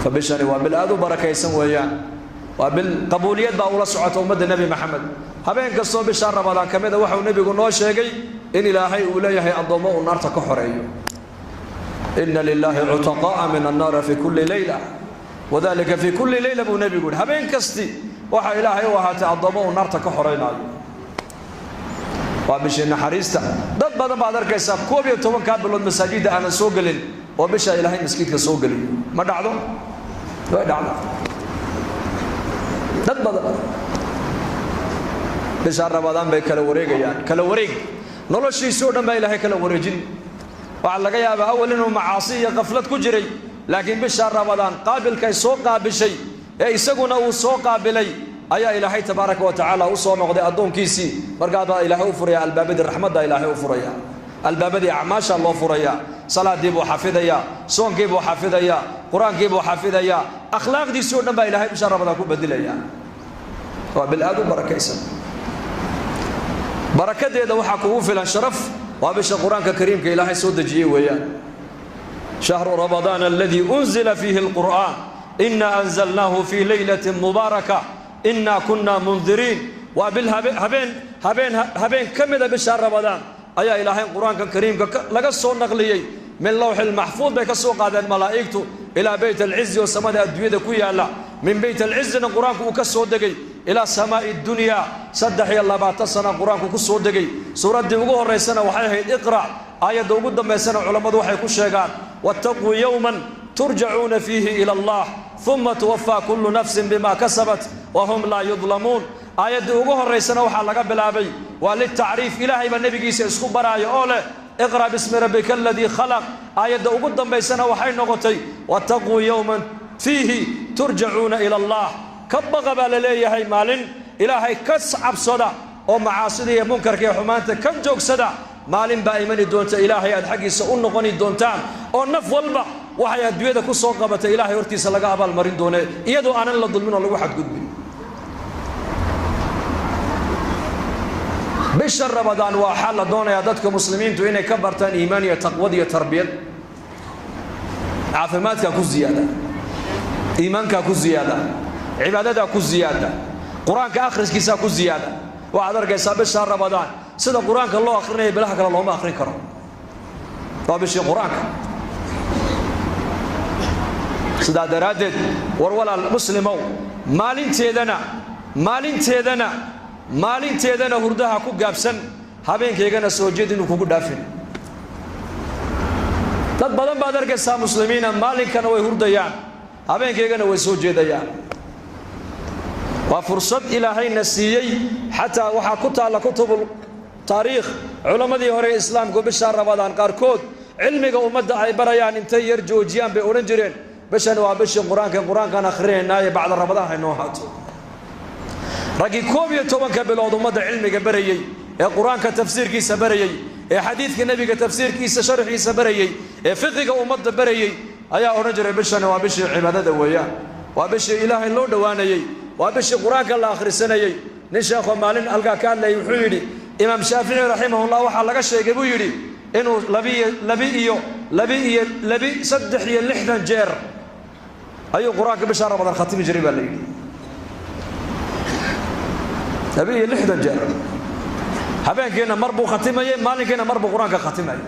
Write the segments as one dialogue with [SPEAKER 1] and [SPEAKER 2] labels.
[SPEAKER 1] فبشري وبالآذ بركة يسويان وبالقبوليات بأول سعة أمة النبي محمد هبين قصوا بشهر رمضان كمذا وحو النبي قلنا شيء إن إلهي أوليه الضماء النار تكحري إن لله عتقاء من النار في كل ليلة وذلك في كل ليلة أبو النبي يقول هبين كستي وحا إلهي وهات الضماء النار تكحرينا وبشينا حريستا ضد بدن بعد الكيساب كوبي وتوان كابلون مساجد أنا سوقلين وبشا إلهي مسكيك سوقلين ما دعدو لا دعدو ضد بدن بشهر رمضان بي كلا وريق يعني كلا وريق نولو شي سودا ما إلهي كلا وريجين وعلى قيابة أول إنه معاصية غفلة كجري لكن بشهر رمضان قابل كي سوقا بشيء يسقون أو سوقا بلي أي إلهي تبارك وتعالى وصوم غدي أدون كيسي مرقابا إلهي أفريا البابد الرحمة دا إلهي أفريا البابد أعماش الله أفريا صلاة ديبو حافظيا صوم كيبو حافظيا قرآن كيبو حافظيا أخلاق دي سودا ما إلهي بشهر رمضان كو بدليا وبالآدو بركة يسن بركة دي دا وحاكو في الشرف وابش القرآن الكريم كإلهي سود جيه ويان شهر رمضان الذي أنزل فيه القرآن إنا أنزلناه في ليلة مباركة إنا كنا منذرين هبين كم إذا بشهر رمضان أي إلهي القرآن الكريم لقصوا نقليي من لوح المحفوظ بكسوق هذا الملائكة إلى بيت العز والسماء الدوية كويا لا من بيت العز القرآن كسو دقي إلى سماء الدنيا صدحي الله بعتصنا القرآن كسو دقي سورة دقوه الرئيسنا وحيه اقرأ آية دوقود دم يسنا علماء وحي كشيغان واتقوا يوما ترجعون فيه إلى الله ثم توفى كل نفس بما كسبت وهم لا يظلمون آية دوقوه الرئيسنا وحلقا بالعبي وللتعريف إلهي بالنبي قيسي اسكو براي أوله اقرأ باسم ربك الذي خلق آية دوقود دم يسنا وحي نغطي واتقوا يوما فيه ترجعون إلى الله كبغ بالليه هي مالين إلهي كسعب صدا ومعاصي منكر كي حمانته كم جوك صدا مالين بايمن دونت إلهي الحقي سؤون نقني دونتان أو نف والبا وحي أدوية كسوق قبته إلهي ورتيس لقى أبا المرين دونه يدو أنا اللي ظلمنا الله واحد قدبي بشر رمضان وحال دونه يادتك مسلمين توين كبرتان إيمانية تقوى تربية عافماتك كو زيادة إيمانك كو زيادة عبادتك كو زيادة قرآنك آخر كيسا كو زيادة وعذرك يساب الشهر رمضان سيدا قرآنك الله آخرين بلاحك الله ما آخرين كرم طابش قرآنك سيدا درادد ورولا المسلمو مالين تيدنا هردها كو قابسن هابين كيغانا سوجيدين كو دافين dad badan baad arkaysaa muslimiina maalinkana way hurdayaan habeenkeegana way soo jeedayaan waa fursad ilaahayna siiyay xataa waxa ku taala kutubul taariikh culamadii hore islaamku bisha Ramadaan qaarkood cilmiga ummadda ay barayaan intay yar joojiyaan bay oran jireen bishan waa bishi quraankan akhrinayna bacda Ramadaan ay noo haato ragi 12 bilood ummadda cilmiga barayay ee quraanka tafsiirkiisa barayay ee xadiidka nabiga tafsiirkiisa sharxiisa barayay ee fiqiga ummadda barayay ayaa oran jiray bishan waa bishi cibaadada weeyaan waa bishi ilaahay loo dhawaanayay waa bishi quraanka la akhrisanayay nin sheekho maalin alka ka hadlay wuxuu yiri imaam shaafici rahimahullah waxa laga sheegay buu yiri inuu labi 3 jeer ayuu quraanka bisha Ramadaan khatimi jiray baa la yiri labi 6 jeer habeenkeena marbu khatimayay maalinkeena marbu quraanka khatimayay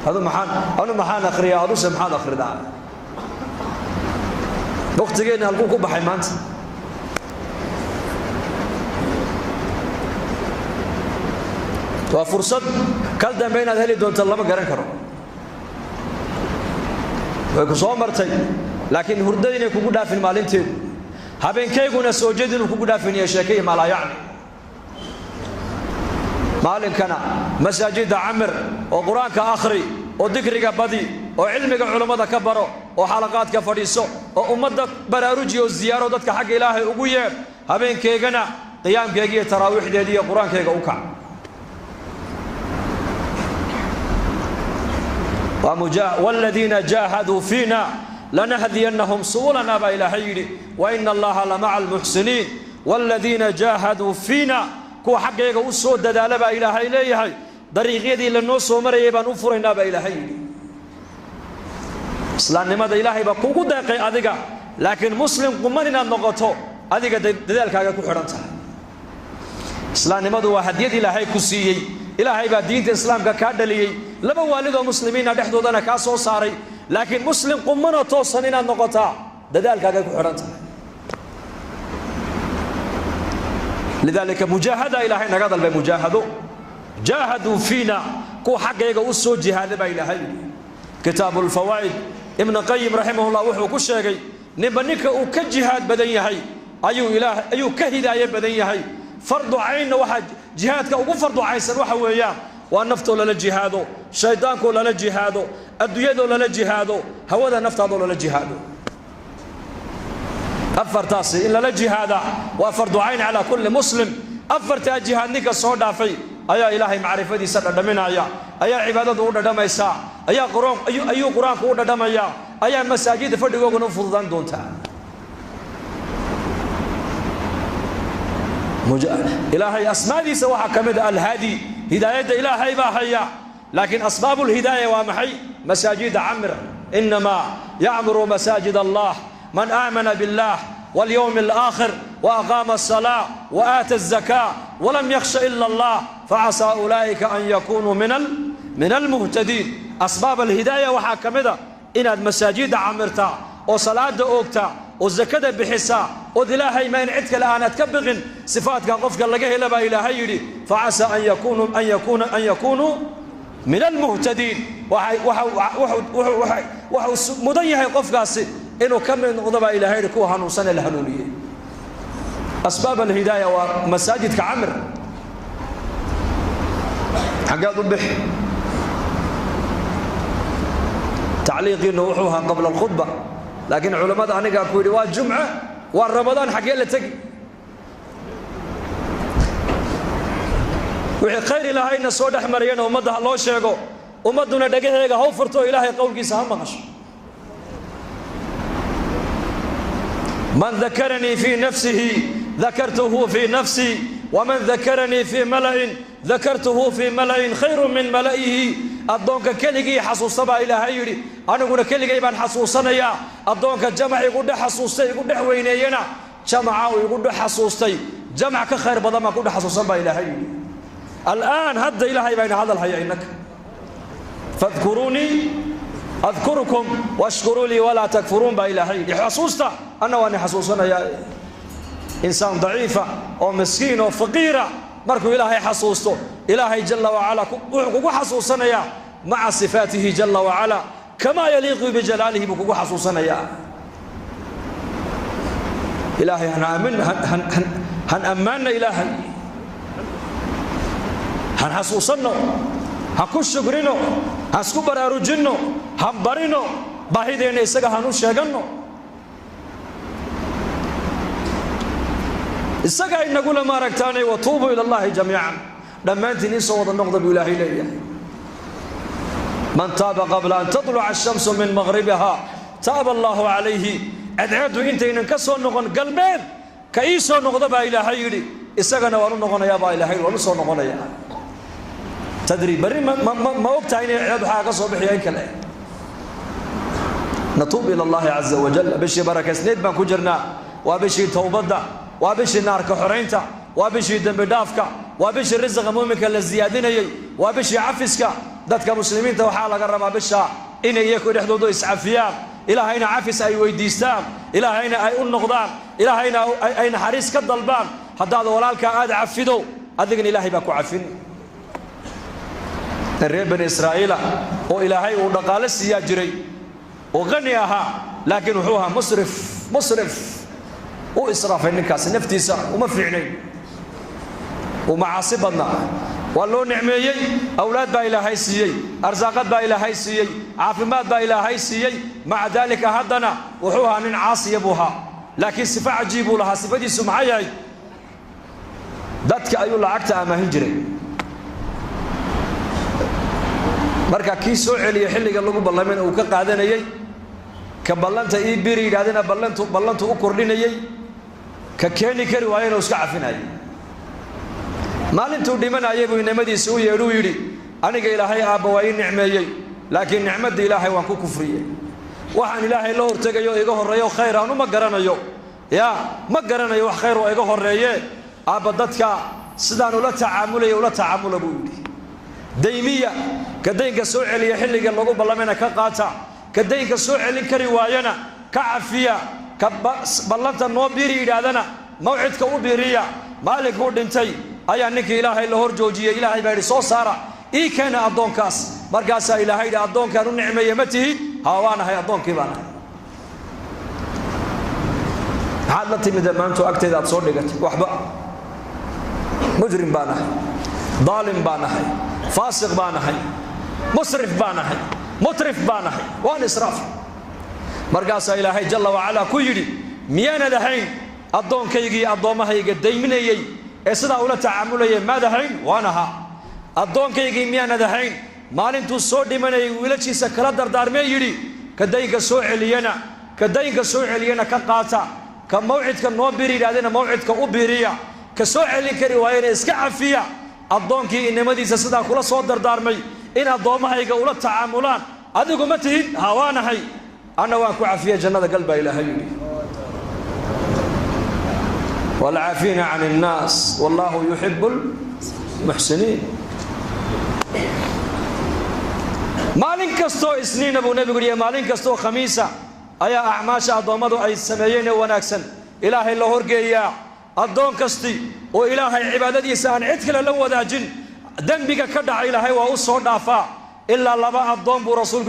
[SPEAKER 1] hadu maxaan akhriyaa adu samxad akhridaa waqtigeena halku ku baxay maanta waa fursad kal dambeyn aad heli doonto lama garan karo way ku soo martay laakiin hurdadina kugu dhaafin maalinteedu habeenkeeguna soo jeedin kugu dhaafin iyo sheekay mala yaani maalinkana masaajida amr oo quraanka akhri oo dhikriga badi oo cilmiga culimada ka baro oo xalaqaadka fadhiiso oo ummadda baraarujiyo ziyaaro dadka xaq ilaahay ugu yeer habeenkeegana qiyaamkeega iyo taraawiixdeeda iyo quraankeega u kac والذين جاهدوا فينا لنهدينهم سبلنا بإلهي وإن الله لمع المحسنين والذين جاهدوا فينا كو حقيقة وسود دالة بإلهي ليهي طريقي دي لنوسو مريبا نفرنا بإلهي islaamnimada ilaahay baa kugu deeqay adiga laakiin muslim quman inaad noqoto adiga dadaalkaaga ku xidhan tahay islaamnimadu waa hadiyad ilaahay ku siiyey ilaahay baa diinta islaamka ka dhaliyay laba waalid oo muslimiina dhexdoodana ka soo saaray laakiin muslim quman oo toosan inaad noqotaa dadaalkaaga ku xidhan tahay lidalika mujahada ilaahay naga dalbay mujahado جاهدوا فينا كو حقيقة وسو جهاد با إلهي كتاب الفوائد ابن قيم رحمه الله وحو كشيغي نبنك او كجهاد بدن يحي ايو اله ايو كهدايه بدن يحي فرض عين واحد جهادك او فرض عيسن waxa weeyaan waa nafto la jihaado shaydaanku la jihaado adduunyada la jihaado hawada naftaada la jihaado afartaasi in la jihaada waa fardu ayn ala kulli muslim afarta jihaadnika soo dhaafay ayaa ilaahay macrifadiisa dhadhaminaya ayaa cibaadadu u dhadhamaysa ayaa quraanku u dhadhamaya ayaa masaajida fadhigooguna fududaan doonta ilaahay asmaadiisa waxa kamid al-hadi hidayada ilaahay baa haya laakiin asbaabul hidayah waa maxay masaajid amr inma ya'muru masajid allah man aamana billah واليوم الآخر وأقام الصلاة وآتى الزكاة ولم يخش إلا الله فعسى أولئك أن يكونوا من المهتدين أسباب الهداية وحاكمدا إن المساجد عمرتا وصلاة أوكتا والزكاة بحسا وذلاهي ما ينعدك الآن تكبغن صفاتك قفك لقيه لبا إلهي فعسى أن يكونوا من المهتدين وحو مضيه قفك إنه كم من غضب إلى هير كوها نوصل الهنونية أسباب الهداية ومساجد كعمر حقاد البح تعليق نوحوها قبل الخطبة لكن علماء عنك أقول والجمعة والرمضان حقي اللي تقي وحي خير إلهي إن السود أحمرين ومدها الله شيقو ومدنا دقيقة هو فرطو إلهي قولك سهم مغش من ذكرني في نفسه ذكرته في نفسي ومن ذكرني في ملأ ذكرته في ملأ خير من ملئه أدونك كلغي حسوس با إلهي أنا أقول كلغي بان حسوسنا يا أدونك جمع يقول حسوستي يقول وينينا جمع ويقول حسوستي جمع كخير بدل ما يقول حسوس با إلهي الآن هد إلهي بين هذا الحياة إنك فاذكروني أذكركم واشكروا لي ولا تكفرون بإلهي حسوستا أنا وأنا حسوسنا يا إنسان ضعيفة أو مسكين أو فقيرة مركو إلهي حسوسته إلهي جل وعلا كوكو حسوسنا يا مع صفاته جل وعلا كما يليق بجلاله بكوكو حسوسنا يا إلهي هن أمنا إلهي هن حسوسنا هكوش شكرينو هسكو براروجينو هم برينو باهيدين إساقا هنو شاقنو إساقا إن نقول ما ركتاني وطوبوا إلى الله جميعا لما أنت نسوض النقض بإلهي لي من تاب قبل أن تطلع الشمس من مغربها تاب الله عليه أدعيتو إنت إنكسو النقض قلبين كأيسو النقض بإلهي لي إساقا نوانو نقض يا بإلهي ونسو نقض يا تدري بري ما وقتها يعيدوا حاجة صباحية كلا نتوب إلى الله عز وجل بشي بركة سنيد ما كجرنا وبشي توبدا وبشي نار كحرينتا وبشي دم بدافكا وبشي رزق مؤمنك للزيادين وبشي عفسكا دتك مسلمين تو حالة قرب بشا إن يكون حدودو إسعافيان إلى هين عفس أي ويديستان إلى هين أي النقدان إلى هين أين حريص كالضلبان حتى هذا ولالك عاد عفدو أذكر إلهي باكو عفن الرب بن إسرائيل وإلهي ودقال السياجري وغنيها لكن وحوها مصرف وإسراف النكاس نفتيسا وما فعلين ومعاصبنا والله نعميي أولاد با إلهي سيي أرزاقات با إلهي سيي عافمات با إلهي سيي مع ذلك هدنا وحوها من عاصي يبوها لكن صفة عجيب لها صفة دي سمعي ذاتك أيو لعكتها ما هنجري marka kii soo celiyo xilliga lagu ballamay oo ka qaadanayay ka ballanta ii biri yiraadina ballantu u kordhinayay ka keeni kari waayeen oo iska cafinayay maalintuu dhimanayay buu nimadiisa u yeedhu yiri aniga ilaahay aabba waa ii nicmeeyay laakiin nicmada ilaahay waan ku kufriyay waxaan ilaahay la hortegayo iga horeeyo khayr aan uma garanayo ya ma garanayo wax khayr oo iga horeeye aaba dadka sidaan ula tacaamula buu yidhi daymiya ka daynka soo celiya xilliga lagu ballamena ka qaata ka daynka soo celin kari waayana ka cafiya ka ballanta noo biiri yidhaahdana mawcidka u biiriya maalinkuu dhintay ayaa ninkii ilaahay la hor joojiyey ilaahay baa yidhi soo saara ii keena addoonkaas markaasaa ilaahay yidhi addoonkaan u nicmeeye ma tihid haa waanahay addoonkii baan ahay maxaad la timid maantu agteeda aad soo dhigatay waxba mujrim baan ahay daalim baan ahay faasiq baan ahay musrif baan ahay mutrif baan ahay waan israaf markaasaa ilaahay jalla wacalaa ku yidhi miyaanad ahayn addoonkaygii addoommahayga dayminayey ee sidaa ula tacaamulayay maad ahayn waan ahaa addoonkaygii miyaanad ahayn maalintuu soo dhimanayay wiilashiisa kala dardaarmee yidhi ka daynka soo celiyana ka qaata ka mawcidka noo biiri yidhahdena mawcidka u biiriya ka soo celin kari waayena iska cafiya addoonkii innimadiisa sidaa kula soo dardaarmay in addoommahayga ula tacaamulaan adigu ma tihid haa waanahay anna waan ku cafiya jannada gal baa ilaahay yidhi والعافين عن الناس والله يحب المحسنين مالين كستو اسنين ابو نبي قريه مالين كستو خميسة ايا اعماشا اضومدو اي سميين وناكسن الهي الله هرقيا الضون كستي والهي عبادتي سان عدكلا لو وداجن دنبك كدع الهي واوصو دافا الا لبا الضون بو رسولك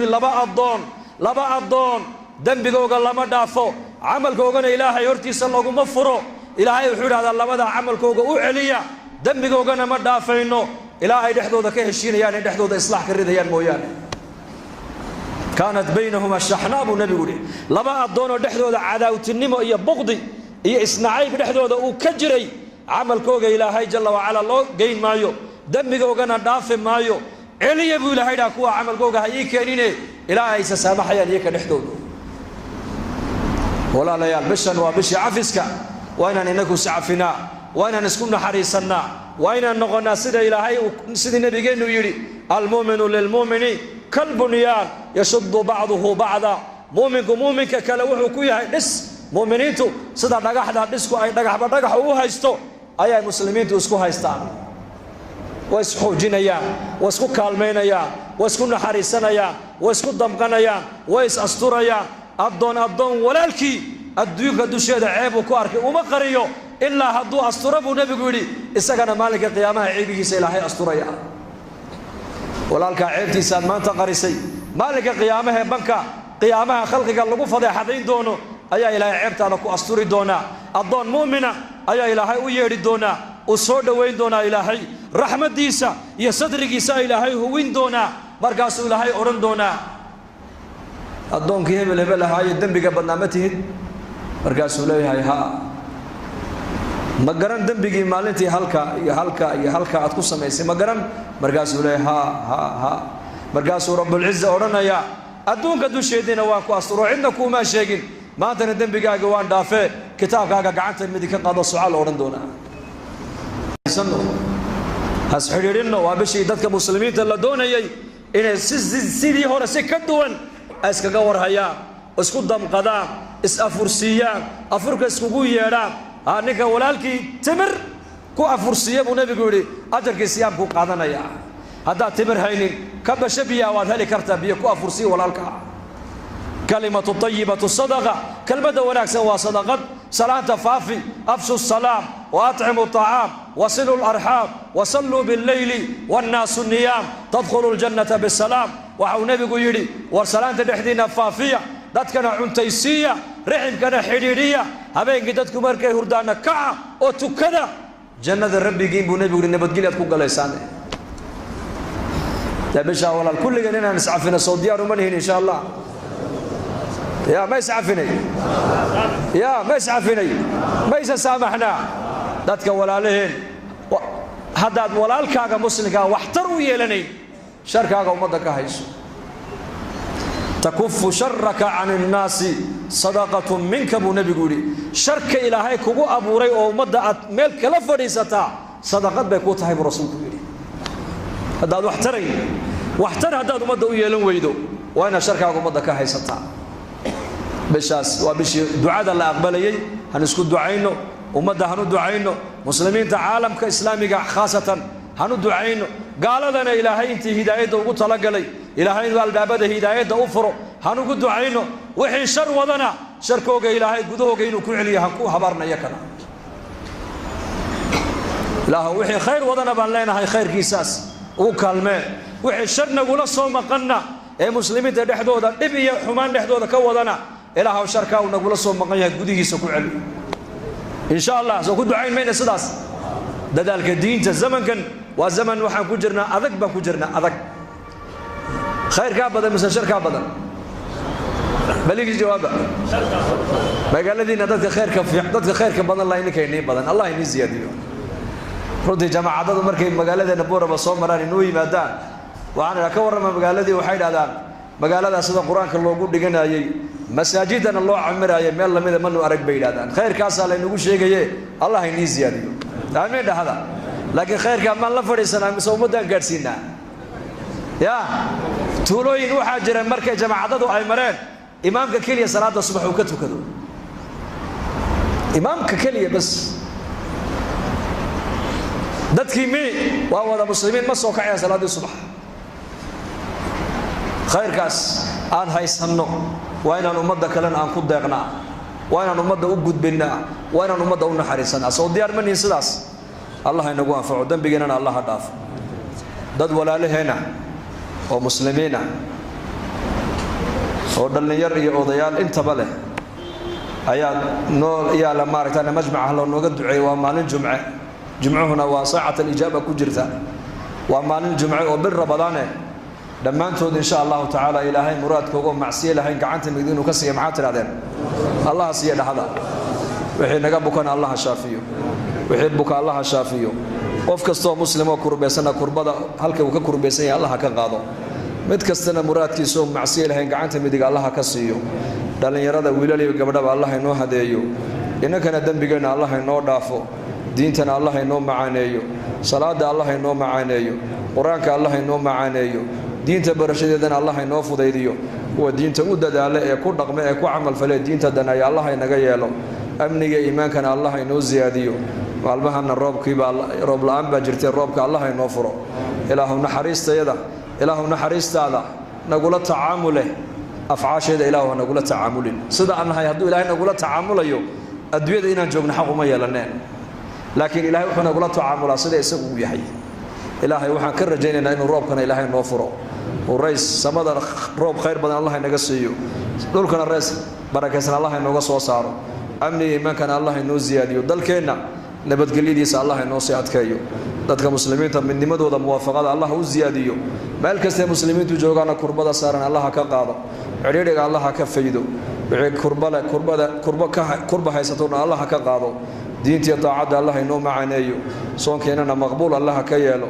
[SPEAKER 1] لبا الضون دنبكوغا لما دافو عملكوغنا الهي هرتيسا لوغو مفرو ilaahay wuxuu yiraahdaa labada amalkooga u celiya dambigoogana ma dhaafayno ilaahay dhexdooda ka heshiinayaan dhexdooda islaax ka ridayaan mooyaane kaanat baynahuma shahnabu nabigu laba adoon dhexdooda cadaawtinimo iyo buqdi iyo isnaacayb dhexdooda uu ka jiray amalkooga ilaahay jalla wa ala loo geyn maayo dambigoogana dhaafi maayo celiya buu ilaahay dhaa kuwa amalkooga hay keenine ilaahay saamaxayaan iyaga dhexdooda walaalayaal bishan waa bishi cafiska وأنا نكون سعفنا وأنا نسكن حريصنا وأنا نقولنا سيد إلهي سيد النبي جنو يري المؤمن للمؤمن كالبنيان يشد بعضه بعضا مؤمنك كلوه كويا نس مؤمنينتو سيد دغح دسكو أي دغح هو هايستو أي مسلمين تسكو هايستان واسكو جنيا واسكو كالمينيا واسكو حريصنا واسكو دمقنيا واس أستوريا أبدون ولالكي adduunka dusheeda ceeb ku arkay uma qariyo ilaa hadduu asturo buu nabigu yidhi isagana maalinka qiyaamaha ceebigiisa ilaahay asturaya walaalka ceebtiisa maanta qarisay maalinka qiyaamaha banka qiyaamaha khalqiga lagu fadeexadayn doono ayaa ilaahay ceebtaada ku asturi doona addoon muumina ayaa ilaahay u yeedhi doona u soo dhaweyn doona ilaahay raxmadiisa iyo sadrigiisa ilaahay huwin doona markaasuu ilaahay oran doona addoonkii hebel ahaa dambiga badnaa ma tihid markaasuu leeyahay haa ma garan dambigii maalintii halka aad ku samaysay ma garan markaasuu leeyahay haa markaasuu rabbul izza oranaya adduunka dusheedina waan ku asturo cidna kuma sheegin maantana dambigaaga waan dhaafee kitaabkaaga gacanta midi ka qaado su'aal oran doona has xiriirino waa bishii dadka muslimiinta la doonayay inay sidii hore si ka duwan iskaga warhayaan isku damqadaan is-afursiiyaan afurka iskugu yeedhaan ninka walaalkii timir ku afursiiya buu nabigu yidhi ajarkii siyaamku qaadanaya haddaad timir haynin ka basho biyaa waad heli kartaa biyo ku afursiiya walaalka kalimatu tayyibatu sadaqa kalmada wanaagsan waa sadaqad salaanta faafi afshu salaam wa at'imu ta'am wasilu al-arham wa sallu bil-layli wan-nasu niyam tadkhulu al-jannata bis-salam wa nabigu yidhi war salaanta dhexdiina faafiya dadkana cuntaysiya riximkana xidhiidhiya habeenkii dadku markay hurdaana kaca oo tukada jannada rabbigiin buu nabigu yidhi nabadgelyaad ku galaysaan bisha walaal kulligan inaan iscafina soo diyaar uma nihin insha allah يا ما يسعفني ما يسامحنا dadka walaalaheen hadaad walaalkaaga muslimka waxtar u yeelanay sharkaaga umada ka hayso takuffu sharraka 'anil naasi sadaqatun minka bu nabigu yiri sharka ilaahay kugu abuuray oo umada aad meel kala fadhiisata sadaqad bay ku tahay rasuulku yiri hadaad waxtar hadaad umada u yeelan weydo waa ina sharkaaga umada ka haysata bishaas waa bishii ducada la aqbalayay han isku ducayno ummadda hanu ducayno muslimiinta caalamka islaamiga khaasatan hanu ducayno gaaladana ilaahay intii hidaayada ugu talagalay ilaahay inuu albaabada hidaayada u furo hanu ugu ducayno wixii shar wadana sharkooga ilaahay gudahooga inuu ku celiyo han ku habarnayo kana ilaahu wixii khayr wadana baan leenahay khayrkiisaas uu kaalmee wixii shar nagula soo maqanna ee muslimiinta dhexdooda dhib iyo xumaan dhexdooda ka wadana ilaahu sharka uu nagula soo maqan yahay gudihiisa ku celiyo insha Allah soo ku ducayn mayna sidaas dadaalka diinta zamankan waa zaman waxaan ku jirnaa adag baan ku jirnaa adag khayrka badan mise sharka badan baligi jawaaba magaaladiina dadka khayrka badan la inay keenay badan Allah inii ziyadiyo runtii jamaacadadu markay magaaladeena Booraba soo maraan inuu yimaadaan waxaan ka warrama magaaladii waxay dhaadaan magaalada sida quraanka loogu dhiganayay masaajidana loo camirayay meel lamida manu arag bay dhaadaan khayrkaas la inagu sheegaye Allah inii ziyadiyo aamin dhahada laakiin khayrka ma la fadhiisanaa mise ummadan gaarsiinaa ya tuulooyin waxa jira markay jamaacadadu ay mareen imaamka kaliya salaada subax uu ka tukado imaamka kaliya bas dadkii mi waa wada muslimiin ma soo kacay salaadii subax khayrkaas aan haysanno waa inaan ummadda kale aan ku deeqnaa waa inaan ummadda u gudbinaa waa inaan ummadda u naxariisanaa soo diyaar ma nihin sidaas Allah inagu anfaco dambigeena Allah dhaaf dad walaalaheena oo muslimiina oo dhalinyar iyo odayaal intaba leh ayaa noo yaala maaragtay majmaca loo nooga duceeyay waa maalin jumce jumcuhuna waa saacada ijaaba ku jirta waa maalin jumce oo bir Ramadaan dhammaantood insha Allah taala ilaahay muraadkooga macsiye lahayn gacanta midinu ka siiyo maxaa tiraadeen Allah siiyo dhaxada wixii naga bukan Allah shaafiyo wixii buka Allah shaafiyo qof kasto muslim oo kurbeysana kurbada halka uu ka kurbeysan yahay Allah ka qaado mid kastana muraadkiisu macsiye lahayn gacanta midig Allah ka siiyo dhalinyarada wiilal iyo gabdhaba Allah inoo hadeeyo inakana dambigeena Allah inoo dhaafo diintana Allah inoo macaaneeyo salaada Allah inoo macaaneeyo quraanka Allah inoo macaaneeyo diinta barashadeedana Allah inoo fudaydiyo kuwa diinta u dadaala ee ku dhaqma ee ku amal falay diinta danay Allah inaga yeelo amniga iimaankana Allah inoo ziyaadiyo maalmahana roob la'aan baa jirtay roobka Allah inoo furo ilaahu naxariistaada nagula tacaamule afcaasheeda ilaahu nagula tacaamulin sida annahay hadduu ilaahay nagula tacaamulayo adduunyada inaan joogno xaq uma yeelaneen laakiin ilaahay wuxuu nagula tacaamulaa sida isagu uu yahay ilaahay waxaan ka rajaynaynaa inuu roobkana ilaahay noo furo ورئيس سماد روب خير بدن الله نجسيه دول كنا الرئيس بركة الله إنه قصوا صاروا أمني ما كان الله إنه زيادة ودل كنا نبت قليدي سأل الله إنه سيعد كيو دتك مسلمين من دمد وده موافقات الله هو زيادة مالك است مسلمين تجوعنا كربة صارنا الله كقاضي عريرك الله كفيدو كربة هاي ستورنا الله كقاضي دين تطاعد الله إنه معناه صون كنا مقبول الله كيالو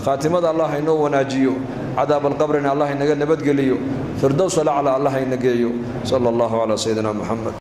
[SPEAKER 1] خاتمة الله إنه وناجيو عذاب القبر إن الله إنه نبت قليو فردوس على الله إنه صلى الله على سيدنا محمد.